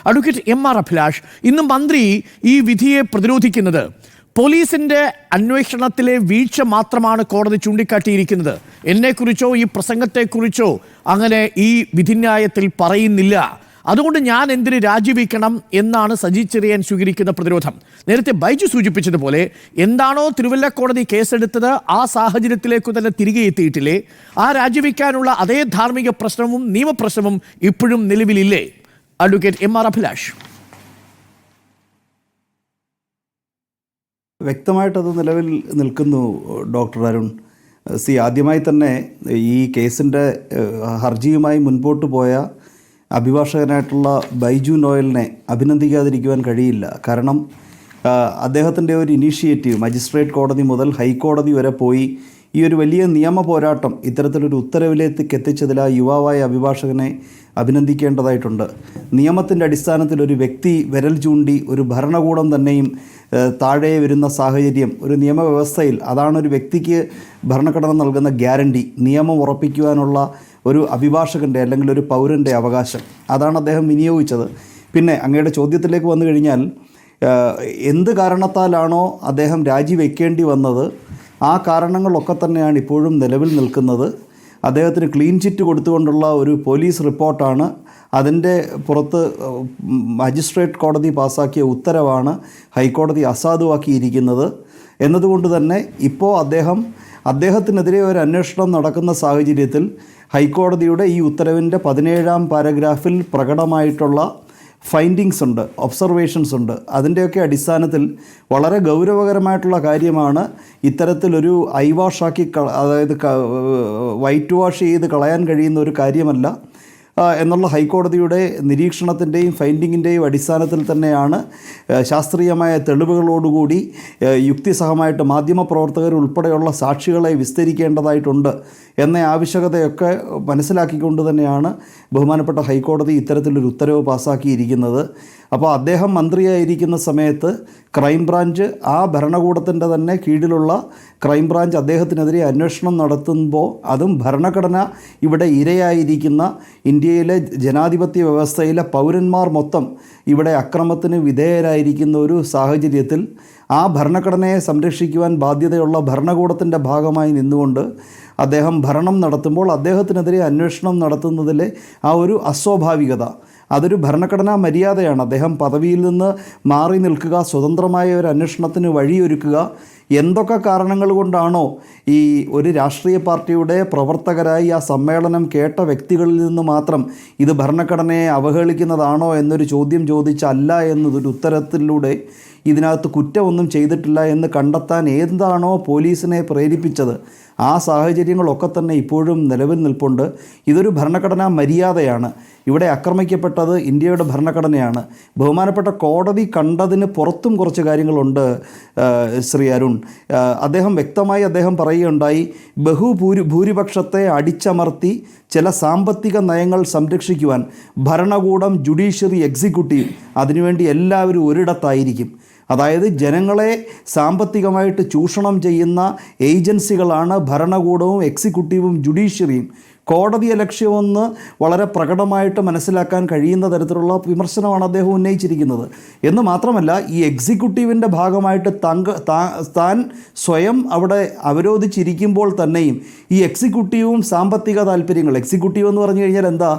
Advocate എം.ആർ. Abhilash, ഇന്ന് മന്ത്രി ഈ വിധിയെ പ്രതിരോധിക്കുന്നത് പോലീസിന്റെ അന്വേഷണത്തിലെ വീഴ്ച മാത്രമാണ് കോടതി ചൂണ്ടിക്കാട്ടിയിരിക്കുന്നത്, എന്നെക്കുറിച്ചോ ഈ പ്രസംഗത്തെക്കുറിച്ചോ അങ്ങനെ ഈ വിധിന്യായത്തിൽ പറയുന്നില്ല, അതുകൊണ്ട് ഞാൻ എന്തിന് രാജിവെക്കണം എന്നാണ് സജി ചെറിയാൻ സ്വീകരിക്കുന്ന പ്രതിരോധം. നേരത്തെ ബൈജു സൂചിപ്പിച്ചതുപോലെ എന്താണോ തിരുവല്ല കോടതി കേസെടുത്തത് ആ സാഹചര്യത്തിലേക്ക് തന്നെ തിരികെ എത്തിയിട്ടില്ലേ? ആ രാജിവെക്കാനുള്ള അതേ ധാർമ്മിക പ്രശ്നവും നിയമപ്രശ്നവും ഇപ്പോഴും നിലവിലില്ലേ? അഡ്വക്കേറ്റ് എം.ആർ. അഭിലാഷ്. വ്യക്തമായിട്ടത് നിലവിൽ നിൽക്കുന്നു ഡോക്ടർ അരുൺ. ആദ്യമായി തന്നെ ഈ കേസിൻ്റെ ഹർജിയുമായി മുൻപോട്ട് പോയ അഭിഭാഷകനായിട്ടുള്ള ബൈജു നോയലിനെ അഭിനന്ദിക്കാതിരിക്കുവാൻ കഴിയില്ല. കാരണം അദ്ദേഹത്തിൻ്റെ ഒരു ഇനീഷ്യേറ്റീവ് മജിസ്ട്രേറ്റ് കോടതി മുതൽ ഹൈക്കോടതി വരെ പോയി ഈ ഒരു വലിയ നിയമ പോരാട്ടം ഇത്തരത്തിലൊരു ഉത്തരവിലേക്ക് എത്തിച്ചതിൽ ആ യുവാവായ അഭിഭാഷകനെ അഭിനന്ദിക്കേണ്ടതായിട്ടുണ്ട്. നിയമത്തിൻ്റെ അടിസ്ഥാനത്തിൽ ഒരു വ്യക്തി വിരൽ ചൂണ്ടി ഒരു ഭരണകൂടം തന്നെയും താഴെ വരുന്ന സാഹചര്യം ഒരു നിയമവ്യവസ്ഥയിൽ അതാണ് ഒരു വ്യക്തിക്ക് ഭരണഘടന നൽകുന്ന ഗ്യാരണ്ടി. നിയമം ഉറപ്പിക്കുവാനുള്ള ഒരു അഭിഭാഷകൻ്റെ അല്ലെങ്കിൽ ഒരു പൗരൻ്റെ അവകാശം, അതാണ് അദ്ദേഹം വിനിയോഗിച്ചത്. പിന്നെ അങ്ങയുടെ ചോദ്യത്തിലേക്ക് വന്നു കഴിഞ്ഞാൽ എന്ത് കാരണത്താലാണോ അദ്ദേഹം രാജിവെക്കേണ്ടി വന്നത് ആ കാരണങ്ങളൊക്കെ തന്നെയാണ് ഇപ്പോഴും നിലവിൽ നിൽക്കുന്നത്. അദ്ദേഹത്തിന് ക്ലീൻ ചിറ്റ് കൊടുത്തുകൊണ്ടുള്ള ഒരു പോലീസ് റിപ്പോർട്ടാണ്, അതിൻ്റെ പുറത്ത് മജിസ്ട്രേറ്റ് കോടതി പാസ്സാക്കിയ ഉത്തരവാണ് ഹൈക്കോടതി അസാധുവാക്കിയിരിക്കുന്നത് എന്നതുകൊണ്ട് തന്നെ ഇപ്പോൾ അദ്ദേഹത്തിനെതിരെ ഒരു അന്വേഷണം നടക്കുന്ന സാഹചര്യത്തിൽ ഹൈക്കോടതിയുടെ ഈ ഉത്തരവിൻ്റെ 17-ാം പാരഗ്രാഫിൽ പ്രകടമായിട്ടുള്ള ഫൈൻഡിങ്സ് ഉണ്ട്, ഒബ്സർവേഷൻസ് ഉണ്ട്. അതിൻ്റെയൊക്കെ അടിസ്ഥാനത്തിൽ വളരെ ഗൗരവകരമായിട്ടുള്ള കാര്യമാണ് ഇത്തരത്തിലൊരു ഐവാഷാക്കി അതായത് വൈറ്റ് വാഷ് ചെയ്ത് കളയാൻ കഴിയുന്ന ഒരു കാര്യമല്ല എന്നുള്ള ഹൈക്കോടതിയുടെ നിരീക്ഷണത്തിൻ്റെയും ഫൈൻഡിങ്ങിൻ്റെയും അടിസ്ഥാനത്തിൽ തന്നെയാണ് ശാസ്ത്രീയമായ തെളിവുകളോടുകൂടി യുക്തിസഹമായിട്ട് മാധ്യമപ്രവർത്തകർ ഉൾപ്പെടെയുള്ള സാക്ഷികളെ വിസ്തരിക്കേണ്ടതായിട്ടുണ്ട് എന്ന ആവശ്യകതയൊക്കെ മനസ്സിലാക്കിക്കൊണ്ട് തന്നെയാണ് ബഹുമാനപ്പെട്ട ഹൈക്കോടതി ഇത്തരത്തിലൊരു ഉത്തരവ് പാസ്സാക്കിയിരിക്കുന്നത്. അപ്പോൾ അദ്ദേഹം മന്ത്രിയായിരിക്കുന്ന സമയത്ത് ക്രൈംബ്രാഞ്ച് ആ ഭരണകൂടത്തിൻ്റെ തന്നെ കീഴിലുള്ള ക്രൈംബ്രാഞ്ച് അദ്ദേഹത്തിനെതിരെ അന്വേഷണം നടത്തുമ്പോൾ അതും ഭരണഘടന ഇവിടെ ഇരയായിരിക്കുന്ന ഇന്ത്യയിലെ ജനാധിപത്യ വ്യവസ്ഥയിലെ പൗരന്മാർ മൊത്തം ഇവിടെ അക്രമത്തിന് വിധേയരായിരിക്കുന്ന ഒരു സാഹചര്യത്തിൽ ആ ഭരണഘടനയെ സംരക്ഷിക്കുവാൻ ബാധ്യതയുള്ള ഭരണകൂടത്തിൻ്റെ ഭാഗമായി നിന്നുകൊണ്ട് അദ്ദേഹം ഭരണം നടത്തുമ്പോൾ അദ്ദേഹത്തിനെതിരെ അന്വേഷണം നടത്തുന്നതിലെ ആ ഒരു അസ്വാഭാവികത അതൊരു ഭരണഘടനാ മര്യാദയാണ്. അദ്ദേഹം പദവിയിൽ നിന്ന് മാറി നിൽക്കുക, സ്വതന്ത്രമായ ഒരു അന്വേഷണത്തിന് വഴിയൊരുക്കുക. എന്തൊക്കെ കാരണങ്ങൾ കൊണ്ടാണോ ഈ ഒരു രാഷ്ട്രീയ പാർട്ടിയുടെ പ്രവർത്തകരായി ആ സമ്മേളനം കേട്ട വ്യക്തികളിൽ നിന്ന് മാത്രം ഇത് ഭരണഘടനയെ അവഹേളിക്കുന്നതാണോ എന്നൊരു ചോദ്യം ചോദിച്ചല്ല എന്നതൊരു ഉത്തരത്തിലൂടെ ഇതിനകത്ത് കുറ്റമൊന്നും ചെയ്തിട്ടില്ല എന്ന് കണ്ടെത്താൻ എന്താണോ പോലീസിനെ പ്രേരിപ്പിച്ചത് ആ സാഹചര്യങ്ങളൊക്കെ തന്നെ ഇപ്പോഴും നിലവിൽ നിൽപ്പുണ്ട്. ഇതൊരു ഭരണഘടനാ മര്യാദയാണ്. ഇവിടെ ആക്രമിക്കപ്പെട്ടത് ഇന്ത്യയുടെ ഭരണഘടനയാണ്. ബഹുമാനപ്പെട്ട കോടതി കണ്ടതിന് പുറത്തും കുറച്ച് കാര്യങ്ങളുണ്ട് ശ്രീ അരുൺ. അദ്ദേഹം പറയുകയുണ്ടായി, ഭൂരിപക്ഷത്തെ അടിച്ചമർത്തി ചില സാമ്പത്തിക നയങ്ങൾ സംരക്ഷിക്കുവാൻ ഭരണകൂടം, ജുഡീഷ്യറി, എക്സിക്യൂട്ടീവ് അതിനുവേണ്ടി എല്ലാവരും ഒരിടത്തായിരിക്കും. അതായത് ജനങ്ങളെ സാമ്പത്തികമായിട്ട് ചൂഷണം ചെയ്യുന്ന ഏജൻസികളാണ് ഭരണകൂടവും എക്സിക്യൂട്ടീവും ജുഡീഷ്യറിയും. കോടതിയെ ലക്ഷ്യമെന്ന് വളരെ പ്രകടമായിട്ട് മനസ്സിലാക്കാൻ കഴിയുന്ന തരത്തിലുള്ള വിമർശനമാണ് അദ്ദേഹം ഉന്നയിച്ചിരിക്കുന്നത്. എന്ന് മാത്രമല്ല, ഈ എക്സിക്യൂട്ടീവിൻ്റെ ഭാഗമായിട്ട് താൻ സ്വയം അവിടെ അവരോധിച്ചിരിക്കുമ്പോൾ തന്നെയും ഈ എക്സിക്യൂട്ടീവും സാമ്പത്തിക താല്പര്യങ്ങൾ, എക്സിക്യൂട്ടീവ് എന്ന് പറഞ്ഞു കഴിഞ്ഞാൽ എന്താ,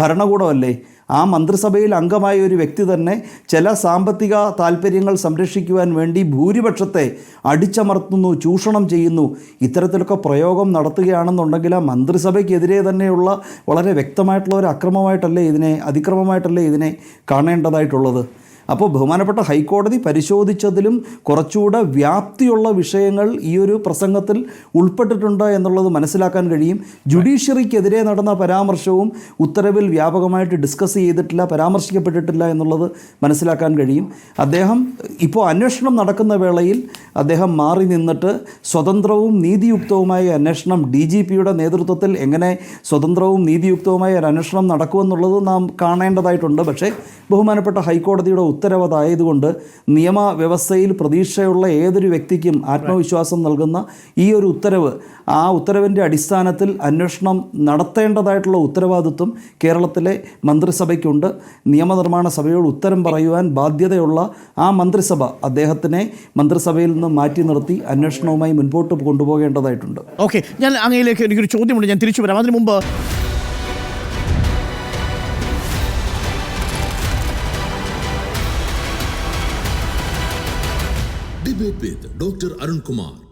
ഭരണകൂടമല്ലേ? ആ മന്ത്രിസഭയിൽ അംഗമായ ഒരു വ്യക്തി തന്നെ ചില സാമ്പത്തിക താല്പര്യങ്ങൾ സംരക്ഷിക്കുവാൻ വേണ്ടി ഭൂരിപക്ഷത്തെ അടിച്ചമർത്തുന്നു, ചൂഷണം ചെയ്യുന്നു. ഇത്തരത്തിലൊക്കെ പ്രയോഗം നടത്തുകയാണെന്നുണ്ടെങ്കിൽ ആ മന്ത്രിസഭയ്ക്കെതിരെ തന്നെയുള്ള വളരെ വ്യക്തമായിട്ടുള്ള ഒരു അതിക്രമമായിട്ടല്ലേ ഇതിനെ കാണേണ്ടതായിട്ടുള്ളത്. അപ്പോൾ ബഹുമാനപ്പെട്ട ഹൈക്കോടതി പരിശോധിച്ചതിലും കുറച്ചുകൂടെ വ്യാപ്തിയുള്ള വിഷയങ്ങൾ ഈ ഒരു പ്രസംഗത്തിൽ ഉൾപ്പെട്ടിട്ടുണ്ട് എന്നുള്ളത് മനസ്സിലാക്കാൻ കഴിയും. ജുഡീഷ്യറിക്കെതിരെ നടന്ന പരാമർശവും ഉത്തരവിൽ വ്യാപകമായിട്ട് ഡിസ്കസ് ചെയ്തിട്ടില്ല, പരാമർശിക്കപ്പെട്ടിട്ടില്ല എന്നുള്ളത് മനസ്സിലാക്കാൻ കഴിയും. അദ്ദേഹം ഇപ്പോൾ അന്വേഷണം നടക്കുന്ന വേളയിൽ അദ്ദേഹം മാറി നിന്നിട്ട് സ്വതന്ത്രവും നീതിയുക്തവുമായ അന്വേഷണം, DGPയുടെ നേതൃത്വത്തിൽ എങ്ങനെ സ്വതന്ത്രവും നീതിയുക്തവുമായ ഒരു അന്വേഷണം നടക്കുമെന്നുള്ളത് നാം കാണേണ്ടതായിട്ടുണ്ട്. പക്ഷേ ബഹുമാനപ്പെട്ട ഹൈക്കോടതിയുടെ ഉത്തരവതായതുകൊണ്ട് നിയമവ്യവസ്ഥയിൽ പ്രതീക്ഷയുള്ള ഏതൊരു വ്യക്തിക്കും ആത്മവിശ്വാസം നൽകുന്ന ഈ ഒരു ഉത്തരവ്, ആ ഉത്തരവിൻ്റെ അടിസ്ഥാനത്തിൽ അന്വേഷണം നടത്തേണ്ടതായിട്ടുള്ള ഉത്തരവാദിത്വം കേരളത്തിലെ മന്ത്രിസഭയ്ക്കുണ്ട്. നിയമനിർമ്മാണ സഭയോട് ഉത്തരം പറയുവാൻ ബാധ്യതയുള്ള ആ മന്ത്രിസഭ അദ്ദേഹത്തിനെ മന്ത്രിസഭയിൽ നിന്ന് മാറ്റി നിർത്തി അന്വേഷണവുമായി മുൻപോട്ട് കൊണ്ടുപോകേണ്ടതായിട്ടുണ്ട്. ഓക്കെ, ഞാൻ അങ്ങയിലേക്ക് എനിക്കൊരു ചോദ്യമുണ്ട്, ഞാൻ തിരിച്ചു വരാം. അതിനു മുമ്പ് Debate with Dr. Arun Kumar.